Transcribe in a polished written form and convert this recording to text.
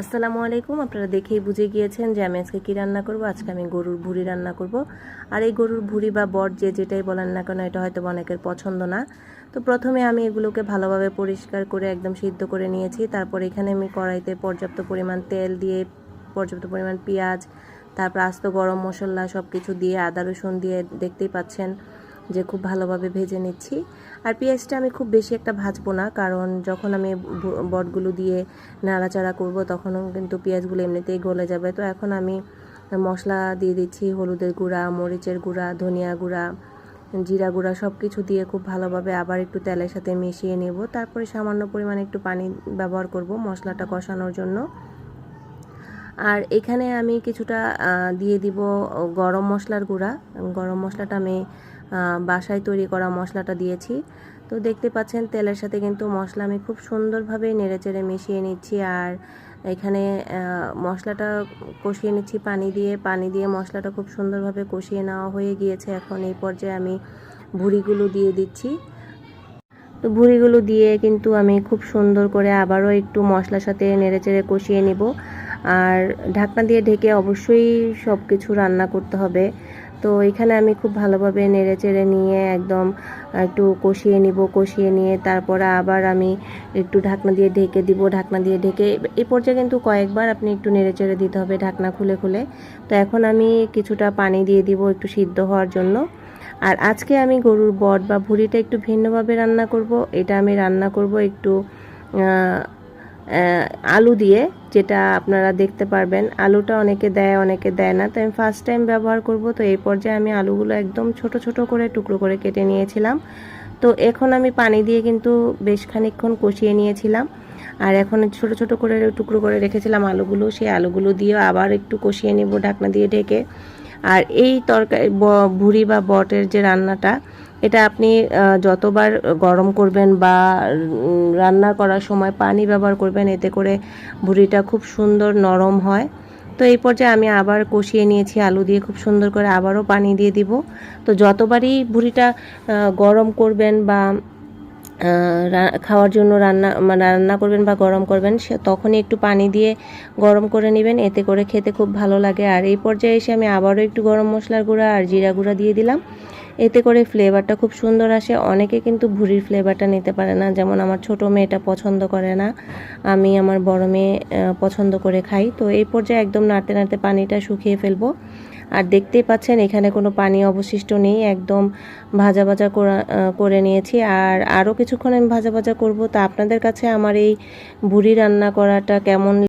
আসসালামু আলাইকুম। আপনারা দেখেই বুঝে গিয়েছেন যে আমি আজকে কী রান্না করব। আজকে আমি গরুর ভুঁড়ি রান্না করব। আর এই গরুর ভুঁড়ি বা বট যেটাই বলেন না কেন, এটা হয়তো অনেকের পছন্দ না। তো প্রথমে আমি এগুলোকে ভালোভাবে পরিষ্কার করে একদম সিদ্ধ করে নিয়েছি। তারপর এখানে আমি কড়াইতে পর্যাপ্ত পরিমাণ তেল দিয়ে, পর্যাপ্ত পরিমাণ পেঁয়াজ, তারপর আস্ত গরম মশলা সব কিছু দিয়ে, আদা রসুন দিয়ে, দেখতেই পাচ্ছেন যে খুব ভালোভাবে ভেজে নিচ্ছি। আর পেঁয়াজটা আমি খুব বেশি একটা ভাজবো না, কারণ যখন আমি বটগুলো দিয়ে নাড়াচাড়া করব তখনও কিন্তু পেঁয়াজগুলো এমনিতেই গলে যাবে। তো এখন আমি মশলা দিয়ে দিচ্ছি, হলুদের গুঁড়া, মরিচের গুঁড়া, ধনিয়া গুঁড়া, জিরা গুঁড়া সব কিছু দিয়ে খুব ভালোভাবে আবার একটু তেলের সাথে মিশিয়ে নেব। তারপরে সামান্য পরিমাণে একটু পানি ব্যবহার করব মশলাটা কষানোর জন্য। আর এখানে আমি কিছুটা দিয়ে দিব গরম মশলার গুঁড়া। গরম মশলাটা আমি বাসায় তৈরি করা মশলাটা দিয়েছি। তো দেখতে পাচ্ছেন তেলের সাথে কিন্তু মশলা আমি খুব সুন্দরভাবে নেড়েচেড়ে মিশিয়ে নিচ্ছি। আর এখানে মশলাটা কষিয়ে নিচ্ছি পানি দিয়ে মশলাটা খুব সুন্দরভাবে কষিয়ে নেওয়া হয়ে গিয়েছে। এখন এই পর্যায়ে আমি ভুঁড়িগুলো দিয়ে দিচ্ছি। তো ভুঁড়িগুলো দিয়ে কিন্তু আমি খুব সুন্দর করে আবারও একটু মশলার সাথে নেড়েচেড়ে কষিয়ে নিব। আর ঢাকনা দিয়ে ঢেকে অবশ্যই সব কিছু রান্না করতে হবে। তো এখানে আমি খুব ভালোভাবে নেড়েচেড়ে নিয়ে একদম একটু কষিয়ে নিয়ে তারপরে আবার আমি একটু ঢাকনা দিয়ে ঢেকে দিব। ঢাকনা দিয়ে ঢেকে এই পর্যায়ে কিন্তু কয়েকবার আপনি একটু নেড়েচেড়ে দিতে হবে ঢাকনা খুলে খুলে। তো এখন আমি কিছুটা পানি দিয়ে দিব একটু সিদ্ধ হওয়ার জন্য। আর আজকে আমি গরুর বট বা ভুঁড়িটা একটু ভিন্নভাবে রান্না করব। এটা আমি রান্না করব একটু আলু দিয়ে, যেটা আপনারা দেখতে পারবেন। আলুটা অনেকে দেয় অনেকে দেয় না, তো আমি ফার্স্ট টাইম ব্যবহার করব। তো এই পর্যায়ে আমি আলুগুলো একদম ছোট ছোট করে টুকরো করে কেটে নিয়েছিলাম। তো এখন আমি পানি দিয়ে কিন্তু বেশ খানিকক্ষণ কষিয়ে নিয়েছিলাম। আর এখন ছোট ছোট করে টুকরো করে রেখেছিলাম আলুগুলো, সেই আলুগুলো দিয়ে আবার একটু কষিয়ে নেব ঢাকনা দিয়ে ঢেকে। আর এই তরকারি ভুঁড়ি বা বটের যে রান্নাটা, এটা আপনি যতবার গরম করবেন বা রান্না করার সময় পানি ব্যবহার করবেন, এতে করে ভুঁড়িটা খুব সুন্দর নরম হয়। তো এই পর্যায়ে আমি আবার কষিয়ে নিয়েছি আলু দিয়ে খুব সুন্দর করে, আবারও পানি দিয়ে দিব। তো যতবারই ভুঁড়িটা গরম করবেন বা খাওয়ার জন্য রান্না করবেন বা গরম করবেন, তখনই একটু পানি দিয়ে গরম করে নেবেন, এতে করে খেতে খুব ভালো লাগে। আর এই পর্যায়ে এসে আমি আবারও একটু গরম মশলার গুঁড়া আর জিরা গুঁড়া দিয়ে দিলাম, এতে করে ফ্লেভারটা খুব সুন্দর আসে। অনেকে কিন্তু ভুঁড়ির ফ্লেভারটা নিতে পারে না, যেমন আমার ছোটো মেয়েটা পছন্দ করে না, আমি আমার বড় মেয়ে পছন্দ করে খাই। তো এই পর্যায়ে একদম নাড়তে নাড়তে পানিটা শুকিয়ে ফেলবো। আর দেখতেই পাচ্ছেন এখানে কোনো পানি অবশিষ্ট নেই, একদম ভাজা ভাজা করে নিয়েছি। আর আরও কিছুক্ষণ আমি ভাজা ভাজা করব। তা আপনাদের কাছে আমার এই ভুঁড়ি রান্না করাটা কেমন